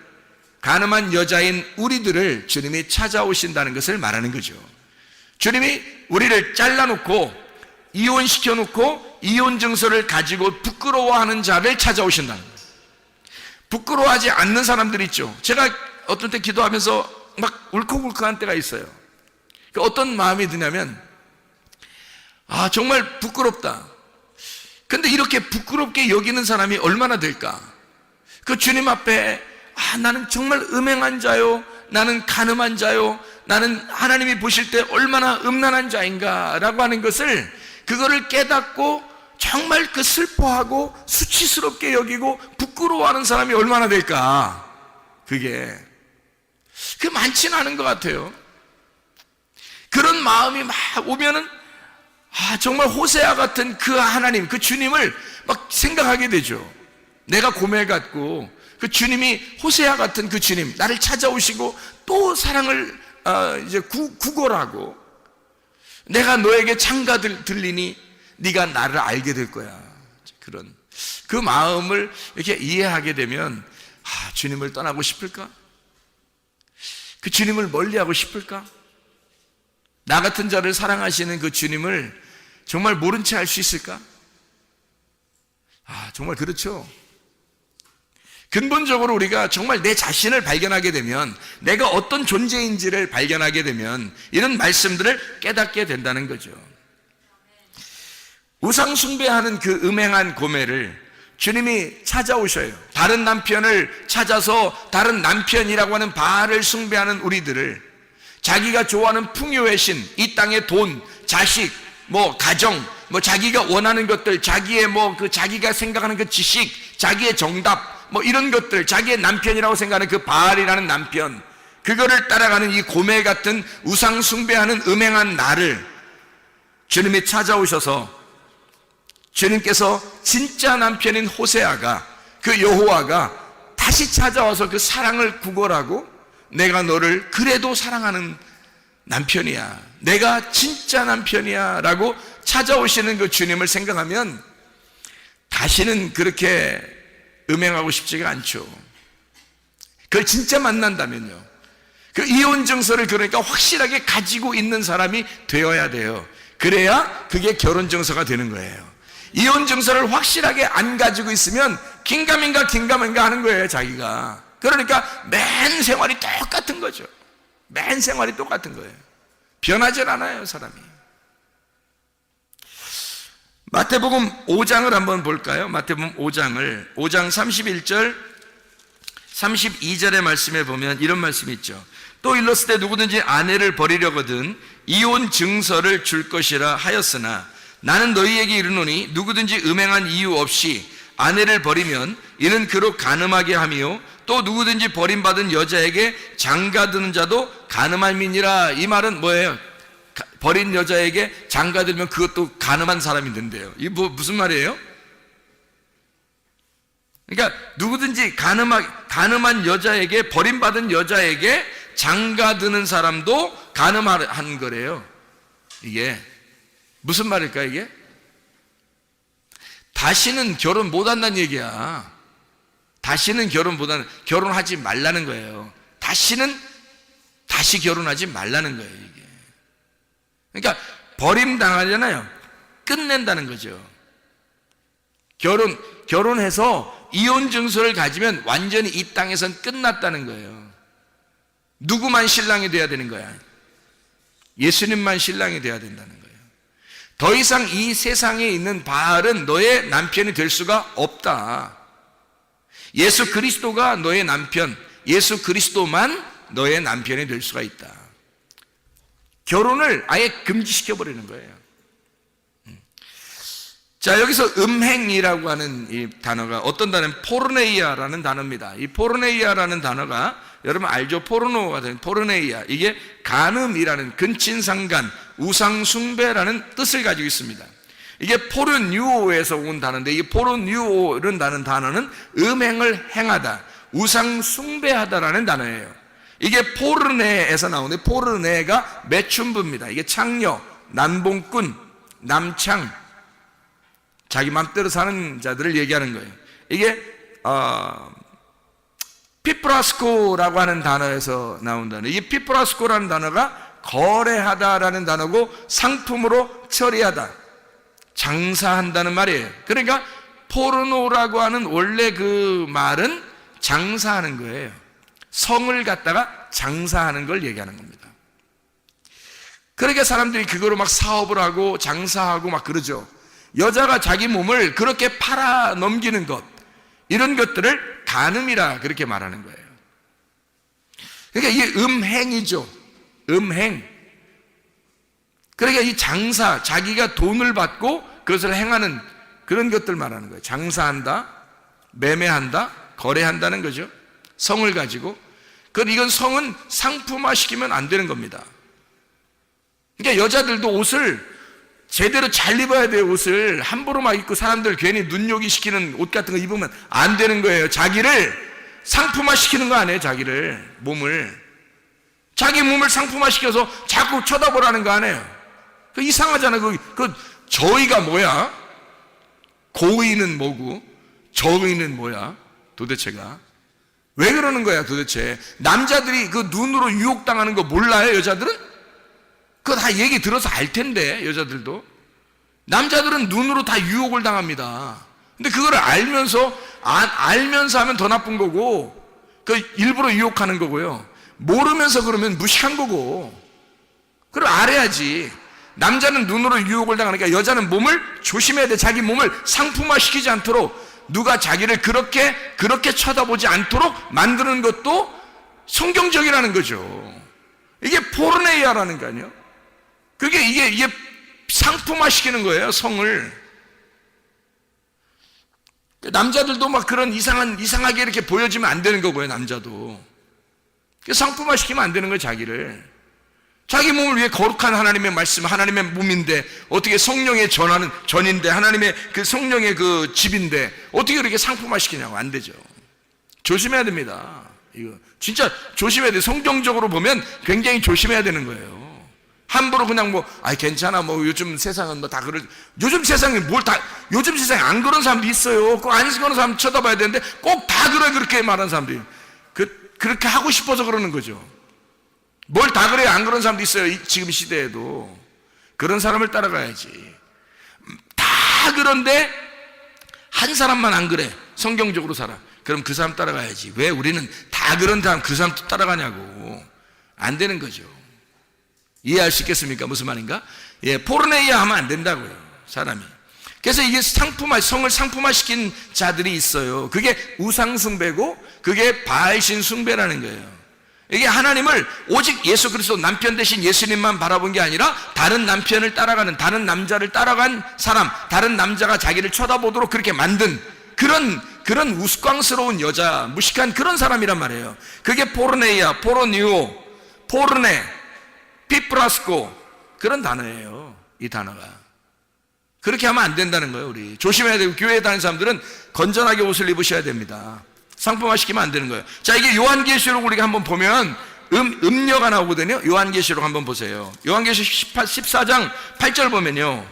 간음한 여자인 우리들을 주님이 찾아오신다는 것을 말하는 거죠. 주님이 우리를 잘라놓고 이혼시켜놓고 이혼 증서를 가지고 부끄러워하는 자를 찾아오신다는 거예요. 부끄러워하지 않는 사람들 있죠. 제가 어떤 때 기도하면서 막 울컥울컥한 때가 있어요. 어떤 마음이 드냐면, 아, 정말 부끄럽다. 근데 이렇게 부끄럽게 여기는 사람이 얼마나 될까? 그 주님 앞에, 아, 나는 정말 음행한 자요, 나는 간음한 자요, 나는 하나님이 보실 때 얼마나 음란한 자인가 라고 하는 것을, 그거를 깨닫고 정말 그 슬퍼하고 수치스럽게 여기고 부끄러워하는 사람이 얼마나 될까? 그게 많지는 않은 것 같아요. 그런 마음이 막 오면은, 아, 정말 호세아 같은 그 하나님, 그 주님을 막 생각하게 되죠. 내가 고멜 같고 그 주님이 호세아 같은 그 주님, 나를 찾아오시고 또 사랑을 이제 구걸하고 내가 너에게 장가들리니 네가 나를 알게 될 거야. 그런 그 마음을 이렇게 이해하게 되면, 아, 주님을 떠나고 싶을까? 그 주님을 멀리하고 싶을까? 나 같은 자를 사랑하시는 그 주님을 정말 모른 채 할 수 있을까? 아, 정말 그렇죠. 근본적으로 우리가 정말 내 자신을 발견하게 되면, 내가 어떤 존재인지를 발견하게 되면 이런 말씀들을 깨닫게 된다는 거죠. 우상 숭배하는 그 음행한 고매를 주님이 찾아오셔요. 다른 남편을 찾아서 다른 남편이라고 하는 바알을 숭배하는 우리들을, 자기가 좋아하는 풍요의 신, 이 땅의 돈, 자식, 가정, 자기가 원하는 것들, 자기의 자기가 생각하는 그 지식, 자기의 정답, 이런 것들, 자기의 남편이라고 생각하는 그 바알이라는 남편, 그거를 따라가는 이 고매 같은 우상 숭배하는 음행한 나를 주님이 찾아오셔서, 주님께서 진짜 남편인 호세아가, 그 여호와가 다시 찾아와서 그 사랑을 구걸하고, 내가 너를 그래도 사랑하는 남편이야, 내가 진짜 남편이야 라고 찾아오시는 그 주님을 생각하면 다시는 그렇게 음행하고 싶지가 않죠. 그걸 진짜 만난다면요, 그 이혼 증서를 그러니까 확실하게 가지고 있는 사람이 되어야 돼요. 그래야 그게 결혼 증서가 되는 거예요. 이혼 증서를 확실하게 안 가지고 있으면 긴가민가 하는 거예요, 자기가. 그러니까 맨 생활이 똑같은 거죠. 맨 생활이 똑같은 거예요. 변하질 않아요, 사람이. 마태복음 5장을 한번 볼까요? 마태복음 5장 31절 32절의 말씀에 보면 이런 말씀이 있죠. 또 일렀을 때 누구든지 아내를 버리려거든 이혼 증서를 줄 것이라 하였으나 나는 너희에게 이르노니 누구든지 음행한 이유 없이 아내를 버리면 이는 그로 간음하게 하며 또 누구든지 버림받은 여자에게 장가드는 자도 간음함이니라. 이 말은 뭐예요? 버린 여자에게 장가들면 그것도 간음한 사람이 된대요. 이게 무슨 말이에요? 그러니까 누구든지 간음한 여자에게, 버림받은 여자에게 장가드는 사람도 간음한 거래요. 이게 무슨 말일까 이게? 다시는 결혼 못한다는 얘기야. 다시는 결혼하지 말라는 거예요. 다시 결혼하지 말라는 거예요, 이게. 그러니까 버림당하잖아요. 끝낸다는 거죠. 결혼해서 이혼 증서를 가지면 완전히 이 땅에선 끝났다는 거예요. 누구만 신랑이 돼야 되는 거야? 예수님만 신랑이 돼야 된다는 거예요. 더 이상 이 세상에 있는 바알은 너의 남편이 될 수가 없다. 예수 그리스도가 너의 남편, 예수 그리스도만 너의 남편이 될 수가 있다. 결혼을 아예 금지시켜버리는 거예요. 자, 여기서 음행이라고 하는 이 단어가 어떤 단어는 포르네이아라는 단어입니다. 이 포르네이아라는 단어가 여러분 알죠? 포르노가 된 포르네이아, 이게 간음이라는 근친상간, 우상숭배라는 뜻을 가지고 있습니다. 이게 포르뉴오에서 온 단어인데, 이 포르뉴오라는 단어는 음행을 행하다, 우상숭배하다라는 단어예요. 이게 포르네에서 나오는데, 포르네가 매춘부입니다. 이게 창녀, 난봉꾼, 남창, 자기 맘대로 사는 자들을 얘기하는 거예요. 이게 피프라스코라고 하는 단어에서 나온 단어. 이 피프라스코라는 단어가 거래하다라는 단어고, 상품으로 처리하다, 장사한다는 말이에요. 그러니까 포르노라고 하는 원래 그 말은 장사하는 거예요. 성을 갖다가 장사하는 걸 얘기하는 겁니다. 그러니까 사람들이 그거로 막 사업을 하고 장사하고 막 그러죠. 여자가 자기 몸을 그렇게 팔아 넘기는 것, 이런 것들을 간음이라 그렇게 말하는 거예요. 그러니까 이게 음행이죠. 음행. 그러니까 이 장사, 자기가 돈을 받고 그것을 행하는 그런 것들 말하는 거예요. 장사한다, 매매한다, 거래한다는 거죠. 성을 가지고. 이건 성은 상품화시키면 안 되는 겁니다. 그러니까 여자들도 옷을 제대로 잘 입어야 돼요. 옷을 함부로 막 입고 사람들 괜히 눈요기 시키는 옷 같은 거 입으면 안 되는 거예요. 자기를 상품화시키는 거 아니에요. 자기 몸을 상품화시켜서 자꾸 쳐다보라는 거 아니에요. 그 이상하잖아. 그 저의가 뭐야? 고의는 뭐고 저의는 뭐야? 도대체가 왜 그러는 거야 도대체? 남자들이 그 눈으로 유혹당하는 거 몰라요? 여자들은? 그거 다 얘기 들어서 알 텐데. 여자들도, 남자들은 눈으로 다 유혹을 당합니다. 근데 그거를 알면서 하면 더 나쁜 거고, 그 일부러 유혹하는 거고요. 모르면서 그러면 무식한 거고. 그걸 알아야지. 남자는 눈으로 유혹을 당하니까 여자는 몸을 조심해야 돼. 자기 몸을 상품화시키지 않도록, 누가 자기를 그렇게 쳐다보지 않도록 만드는 것도 성경적이라는 거죠. 이게 포르네이아라는 거 아니에요? 이게 상품화시키는 거예요, 성을. 남자들도 막 그런 이상하게 이렇게 보여지면 안 되는 거고요, 남자도. 상품화시키면 안 되는 거예요, 자기를. 자기 몸을 위해 거룩한 하나님의 말씀, 하나님의 몸인데, 어떻게 성령의 전인데, 하나님의 그 성령의 그 집인데, 어떻게 그렇게 상품화시키냐고. 안 되죠. 조심해야 됩니다. 이거 진짜 조심해야 돼요. 성경적으로 보면 굉장히 조심해야 되는 거예요. 함부로 그냥 괜찮아, 요즘 세상은 다 요즘 세상에 요즘 세상에 안 그런 사람도 있어요. 꼭 안 그런 사람 쳐다봐야 되는데, 꼭 다 그렇게 말하는 사람들이. 그렇게 하고 싶어서 그러는 거죠. 뭘 다 그래요? 안 그런 사람도 있어요. 지금 시대에도. 그런 사람을 따라가야지. 다 그런데 한 사람만 안 그래. 성경적으로 살아. 그럼 그 사람 따라가야지. 왜 우리는 다 그런 사람 그 사람 따라가냐고. 안 되는 거죠. 이해할 수 있겠습니까? 무슨 말인가? 포르네이아 하면 안 된다고요, 사람이. 그래서 이게 성을 상품화시킨 자들이 있어요. 그게 우상숭배고, 그게 바알신 숭배라는 거예요. 이게 하나님을 오직 예수 그리스도 남편 대신 예수님만 바라본 게 아니라, 다른 남편을 따라가는, 다른 남자를 따라간 사람, 다른 남자가 자기를 쳐다보도록 그렇게 만든 그런 우스꽝스러운 여자, 무식한 그런 사람이란 말이에요. 그게 포르네이아, 포르니오, 포르네, 피프라스코, 그런 단어예요, 이 단어가. 그렇게 하면 안 된다는 거예요. 우리 조심해야 되고, 교회에 다니는 사람들은 건전하게 옷을 입으셔야 됩니다. 상품화시키면 안 되는 거예요. 자, 이게 요한계시록 우리가 한번 보면 음료가 나오거든요. 요한계시록 한번 보세요. 요한계시록 14장 8절 보면요,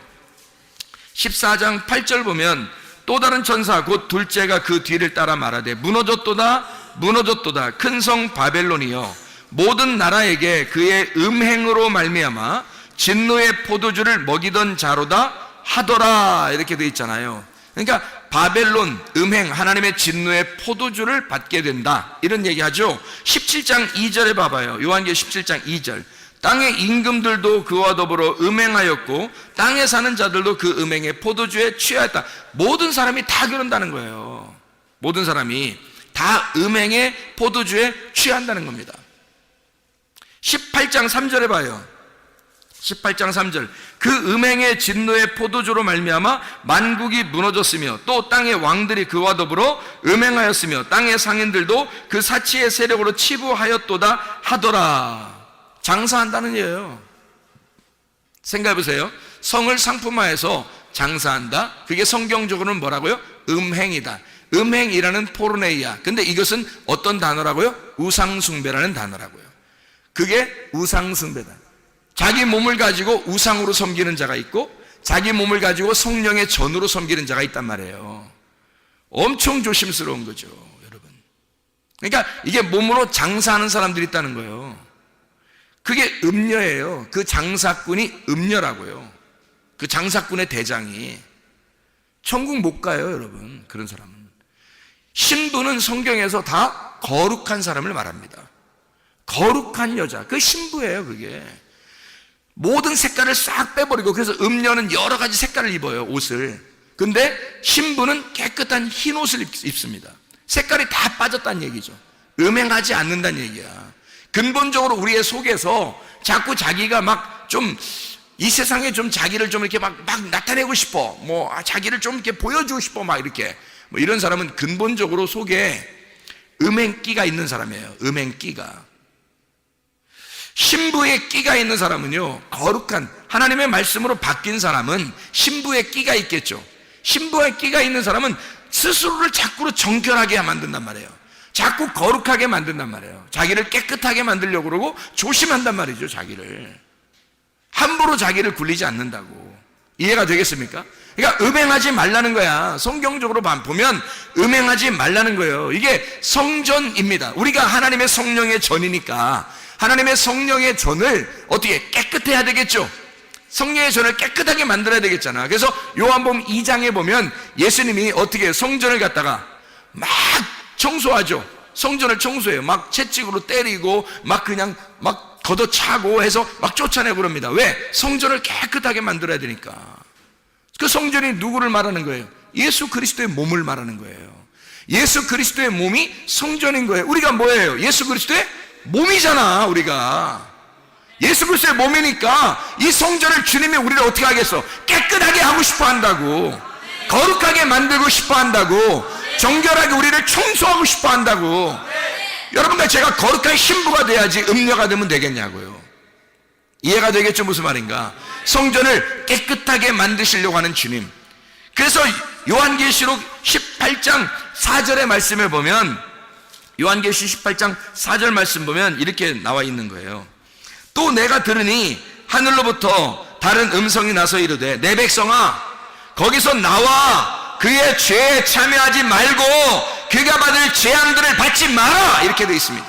14장 8절 보면, 또 다른 천사 곧 둘째가 그 뒤를 따라 말하되, 무너졌도다 무너졌도다 큰 성 바벨론이여, 모든 나라에게 그의 음행으로 말미암아 진노의 포도주를 먹이던 자로다 하더라, 이렇게 되어 있잖아요. 그러니까 바벨론, 음행, 하나님의 진노의 포도주를 받게 된다, 이런 얘기하죠. 17장 2절에 봐봐요. 요한계시록 17장 2절. 땅의 임금들도 그와 더불어 음행하였고, 땅에 사는 자들도 그 음행의 포도주에 취하였다. 모든 사람이 다 그런다는 거예요. 모든 사람이 다 음행의 포도주에 취한다는 겁니다. 18장 3절에 봐요. 18장 3절. 그 음행의 진노의 포도주로 말미암아 만국이 무너졌으며, 또 땅의 왕들이 그와 더불어 음행하였으며, 땅의 상인들도 그 사치의 세력으로 치부하였도다 하더라. 장사한다는 얘예요. 생각해 보세요. 성을 상품화해서 장사한다. 그게 성경적으로는 뭐라고요? 음행이다. 음행이라는 포르네이아. 근데 이것은 어떤 단어라고요? 우상숭배라는 단어라고요. 그게 우상숭배다. 자기 몸을 가지고 우상으로 섬기는 자가 있고, 자기 몸을 가지고 성령의 전으로 섬기는 자가 있단 말이에요. 엄청 조심스러운 거죠, 여러분. 그러니까 이게 몸으로 장사하는 사람들이 있다는 거예요. 그게 음녀예요. 그 장사꾼이 음녀라고요. 그 장사꾼의 대장이. 천국 못 가요, 여러분. 그런 사람은. 신부는 성경에서 다 거룩한 사람을 말합니다. 거룩한 여자, 그 신부예요. 그게 모든 색깔을 싹 빼버리고, 그래서 음녀는 여러 가지 색깔을 입어요, 옷을. 근데 신부는 깨끗한 흰 옷을 입습니다. 색깔이 다 빠졌다는 얘기죠. 음행하지 않는다는 얘기야. 근본적으로 우리의 속에서 자꾸 자기가 막 좀 이 세상에 좀 자기를 좀 이렇게 막 나타내고 싶어, 자기를 좀 이렇게 보여주고 싶어, 막 이렇게 이런 사람은 근본적으로 속에 음행기가 있는 사람이에요. 음행기가. 신부의 끼가 있는 사람은요, 거룩한 하나님의 말씀으로 바뀐 사람은 신부의 끼가 있겠죠. 신부의 끼가 있는 사람은 스스로를 자꾸 정결하게 만든단 말이에요. 자꾸 거룩하게 만든단 말이에요. 자기를 깨끗하게 만들려고 그러고 조심한단 말이죠. 자기를 함부로 자기를 굴리지 않는다고. 이해가 되겠습니까? 그러니까 음행하지 말라는 거야. 성경적으로 보면 음행하지 말라는 거예요. 이게 성전입니다. 우리가 하나님의 성령의 전이니까 하나님의 성령의 전을 어떻게 깨끗해야 되겠죠. 성령의 전을 깨끗하게 만들어야 되겠잖아. 그래서 요한복음 2장에 보면 예수님이 어떻게 성전을 갖다가 막 청소하죠. 성전을 청소해요. 막 채찍으로 때리고 막 그냥 막 걷어차고 해서 막 쫓아내고 그럽니다. 왜? 성전을 깨끗하게 만들어야 되니까. 그 성전이 누구를 말하는 거예요? 예수 그리스도의 몸을 말하는 거예요. 예수 그리스도의 몸이 성전인 거예요. 우리가 뭐예요? 예수 그리스도의 몸이잖아. 우리가 예수 그리스도의 몸이니까 이 성전을 주님이 우리를 어떻게 하겠어? 깨끗하게 하고 싶어 한다고, 거룩하게 만들고 싶어 한다고, 정결하게 우리를 청소하고 싶어 한다고. 여러분과 제가 거룩한 신부가 돼야지 음녀가 되면 되겠냐고요. 이해가 되겠죠? 무슨 말인가? 성전을 깨끗하게 만드시려고 하는 주님. 그래서 요한계시록 18장 4절의 말씀을 보면, 요한계시 18장 4절 말씀 보면 이렇게 나와 있는 거예요. 또 내가 들으니 하늘로부터 다른 음성이 나서 이르되, 내 백성아 거기서 나와 그의 죄에 참여하지 말고 그가 받을 재앙들을 받지 마라, 이렇게 되어 있습니다.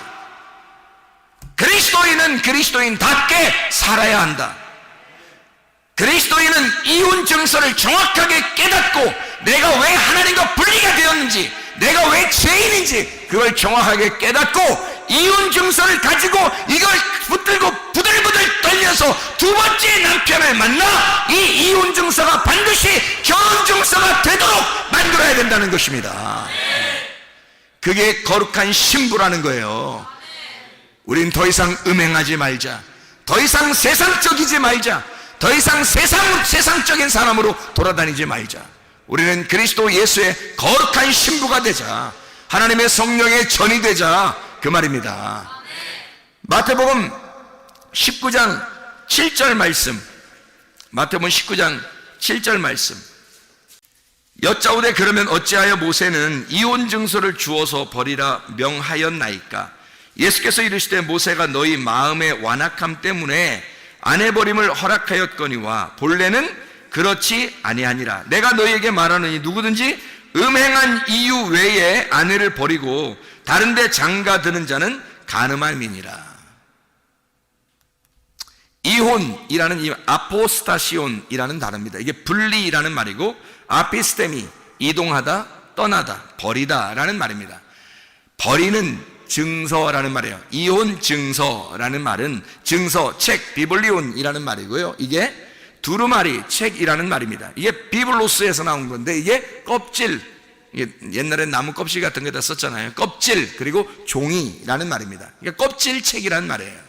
그리스도인은 그리스도인답게 살아야 한다. 그리스도인은 이혼 증서를 정확하게 깨닫고 내가 왜 하나님과 분리가 되었는지, 내가 왜 죄인인지 그걸 정확하게 깨닫고 이혼 증서를 가지고 이걸 붙들고 부들부들 떨면서 두 번째 남편을 만나 이 이혼 증서가 반드시 결혼 증서가 되도록 만들어야 된다는 것입니다. 그게 거룩한 신부라는 거예요. 우린 더 이상 음행하지 말자, 더 이상 세상적이지 말자, 더 이상 세상적인 사람으로 돌아다니지 말자. 우리는 그리스도 예수의 거룩한 신부가 되자, 하나님의 성령의 전이 되자, 그 말입니다. 마태복음 19장 7절 말씀, 마태복음 19장 7절 말씀. 여짜오되 그러면 어찌하여 모세는 이혼 증서를 주어서 버리라 명하였나이까? 예수께서 이르시되 모세가 너희 마음의 완악함 때문에 아내 버림을 허락하였거니와 본래는 그렇지 아니하니라. 내가 너희에게 말하노니 누구든지 음행한 이유 외에 아내를 버리고 다른 데 장가드는 자는 간음함이니라. 이혼이라는 이 아포스타시온이라는 단어입니다. 이게 분리라는 말이고, 아피스테미, 이동하다, 떠나다, 버리다라는 말입니다. 버리는 증서라는 말이에요. 이혼 증서라는 말은 증서, 책, 비블리온이라는 말이고요. 이게 두루마리, 책이라는 말입니다. 이게 비블로스에서 나온 건데, 이게 껍질, 이게 옛날에 나무 껍질 같은 거다 썼잖아요. 껍질, 그리고 종이라는 말입니다. 이게 껍질책이라는 말이에요.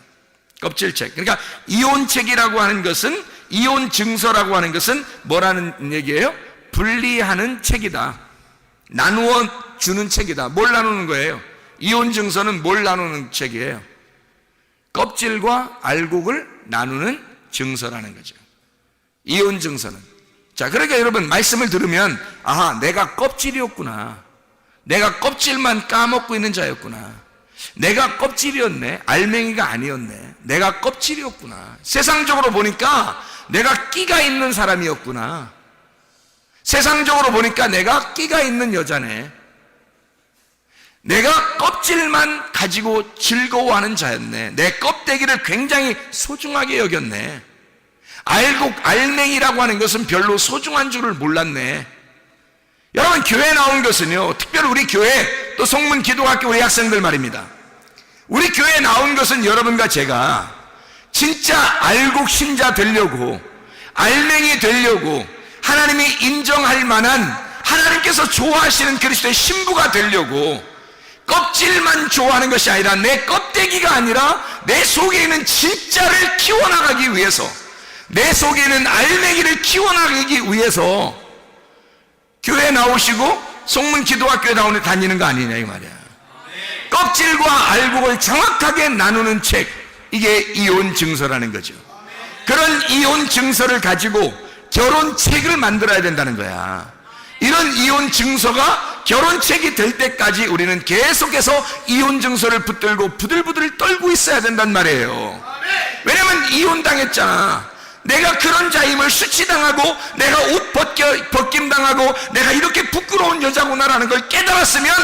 껍질책. 그러니까 이혼책이라고 하는 것은, 이혼 증서라고 하는 것은 뭐라는 얘기예요? 분리하는 책이다. 나누어 주는 책이다. 뭘 나누는 거예요? 이혼 증서는 뭘 나누는 책이에요? 껍질과 알곡을 나누는 증서라는 거죠. 이혼 증서는. 자, 그러니까 여러분 말씀을 들으면, 아하, 내가 껍질이었구나, 내가 껍질만 까먹고 있는 자였구나, 내가 껍질이었네, 알맹이가 아니었네, 내가 껍질이었구나, 세상적으로 보니까 내가 끼가 있는 사람이었구나, 세상적으로 보니까 내가 끼가 있는 여자네, 내가 껍질만 가지고 즐거워하는 자였네, 내 껍데기를 굉장히 소중하게 여겼네, 알맹이라고 하는 것은 별로 소중한 줄을 몰랐네. 여러분, 교회 나온 것은요, 특별히 우리 교회, 또 성문 기도학교 우리 학생들 말입니다. 우리 교회에 나온 것은 여러분과 제가 진짜 알곡 신자 되려고, 알맹이 되려고, 하나님이 인정할 만한, 하나님께서 좋아하시는 그리스도의 신부가 되려고, 껍질만 좋아하는 것이 아니라 내 껍데기가 아니라 내 속에 있는 진짜를 키워나가기 위해서, 내 속에 있는 알맹이를 키워나가기 위해서 교회에 나오시고 성문 기도학교에 다니는 거 아니냐 이 말이야. 껍질과 알곡을 정확하게 나누는 책, 이게 이혼 증서라는 거죠. 그런 이혼 증서를 가지고 결혼책을 만들어야 된다는 거야. 이런 이혼 증서가 결혼책이 될 때까지 우리는 계속해서 이혼 증서를 붙들고 부들부들 떨고 있어야 된단 말이에요. 왜냐면 이혼당했잖아. 내가 그런 자임을 수치당하고, 내가 옷 벗김당하고, 내가 이렇게 부끄러운 여자구나라는 걸 깨달았으면,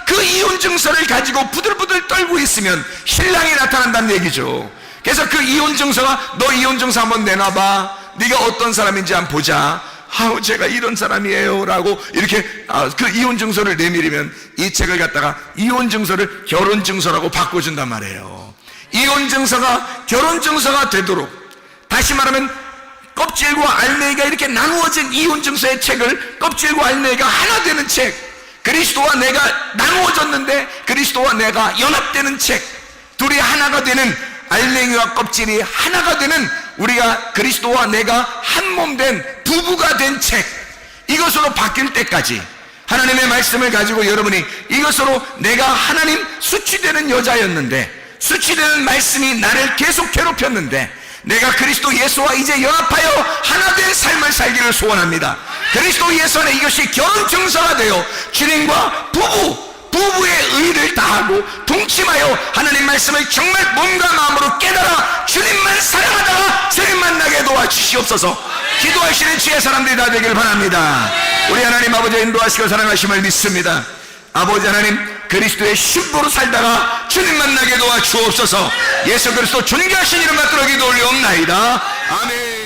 그 이혼 증서를 가지고 부들부들 떨고 있으면 신랑이 나타난다는 얘기죠. 그래서 그 이혼 증서가, 너 이혼 증서 한번 내놔봐, 네가 어떤 사람인지 한번 보자, 아우 제가 이런 사람이에요 라고 이렇게 그 이혼 증서를 내밀으면 이 책을 갖다가 이혼 증서를 결혼 증서라고 바꿔준단 말이에요. 이혼 증서가 결혼 증서가 되도록, 다시 말하면 껍질과 알맹이가 이렇게 나누어진 이혼 증서의 책을 껍질과 알맹이가 하나 되는 책, 그리스도와 내가 나누어졌는데 그리스도와 내가 연합되는 책, 둘이 하나가 되는, 알맹이와 껍질이 하나가 되는, 우리가 그리스도와 내가 한 몸 된 부부가 된 책, 이것으로 바뀔 때까지 하나님의 말씀을 가지고 여러분이 이것으로 내가 하나님 수치되는 여자였는데, 수치되는 말씀이 나를 계속 괴롭혔는데 내가 그리스도 예수와 이제 연합하여 하나 된 삶을 살기를 소원합니다. 그리스도 예수 안에 이것이 결혼 증서가 되어 주님과 부부의 의를 다하고 동침하여 하나님 말씀을 정말 몸과 마음으로 깨달아 주님만 사랑하다가 주님 만나게 도와주시옵소서. 기도하시는 주의 사람들이 다 되길 바랍니다. 우리 하나님 아버지 인도하시고 사랑하심을 믿습니다. 아버지 하나님, 그리스도의 신부로 살다가 주님 만나게 도와주옵소서. 예수 그리스도 존귀하신 이름 받들어 기도 올리옵나이다. 아멘.